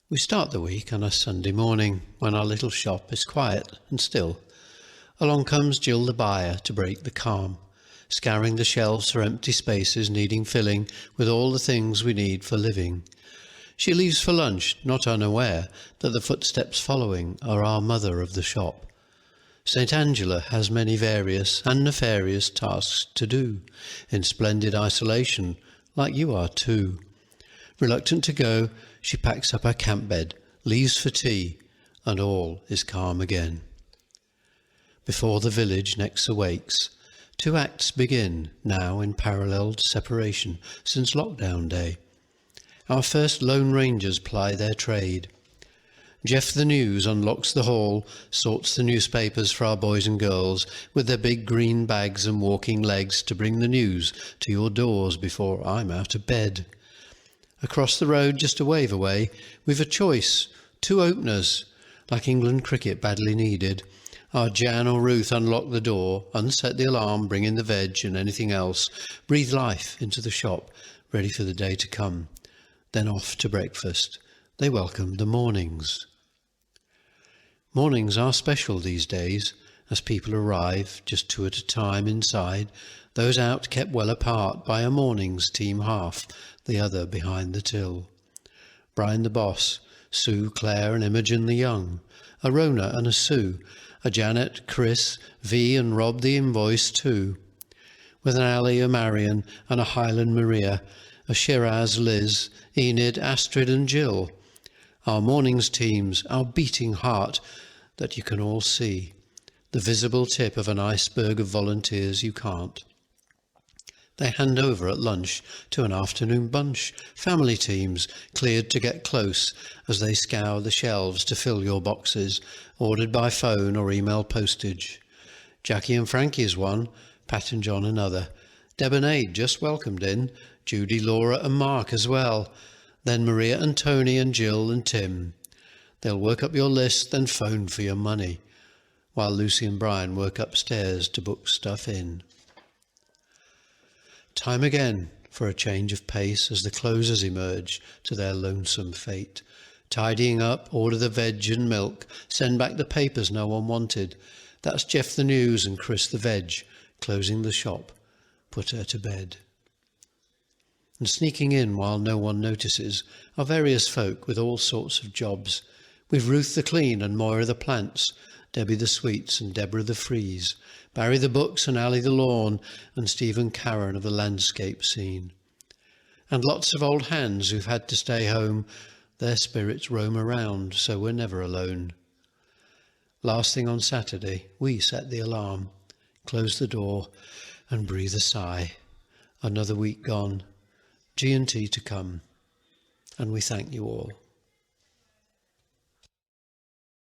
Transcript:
We start the week on a Sunday morning when our little shop is quiet and still. Along comes Jill the buyer to break the calm, scouring the shelves for empty spaces needing filling with all the things we need for living. She leaves for lunch, not unaware that the footsteps following are our mother of the shop. St. Angela has many various and nefarious tasks to do, in splendid isolation, like you are too. Reluctant to go, she packs up her camp bed, leaves for tea, and all is calm again. Before the village next awakes, two acts begin, now in paralleled separation since lockdown day. Our first Lone Rangers ply their trade. Jeff the News unlocks the hall, sorts the newspapers for our boys and girls with their big green bags and walking legs to bring the news to your doors before I'm out of bed. Across the road, just a wave away, we've a choice, two openers, like England cricket badly needed. Our Jan or Ruth unlock the door, unset the alarm, bring in the veg and anything else, breathe life into the shop, ready for the day to come. Then off to breakfast. They welcome the mornings. Mornings are special these days, as people arrive, just two at a time inside, those out kept well apart by a morning's team half, the other behind the till. Brian the boss, Sue, Claire and Imogen the young, a Rona and a Sue, a Janet, Chris, V and Rob the invoice too, with an Ali, a Marion and a Highland Maria, a Shiraz, Liz, Enid, Astrid and Jill. Our morning's teams, our beating heart that you can all see, the visible tip of an iceberg of volunteers you can't. They hand over at lunch to an afternoon bunch, family teams cleared to get close as they scour the shelves to fill your boxes, ordered by phone or email postage. Jackie and Frankie's one, Pat and John another. Deb and Aid just welcomed in, Judy, Laura and Mark as well. Then Maria and Tony and Jill and Tim. They'll work up your list, then phone for your money, while Lucy and Brian work upstairs to book stuff in. Time again for a change of pace as the closers emerge to their lonesome fate. Tidying up, order the veg and milk, send back the papers no one wanted. That's Jeff the News and Chris the veg, closing the shop, put her to bed. And sneaking in while no one notices are various folk with all sorts of jobs. We've Ruth the clean and Moira the plants, Debbie the sweets and Deborah the freeze, Barry the books and Ali the lawn, and Stephen Karen of the landscape scene. And lots of old hands who've had to stay home, their spirits roam around, so we're never alone. Last thing on Saturday, we set the alarm, close the door and breathe a sigh. Another week gone, G&T to come, and we thank you all.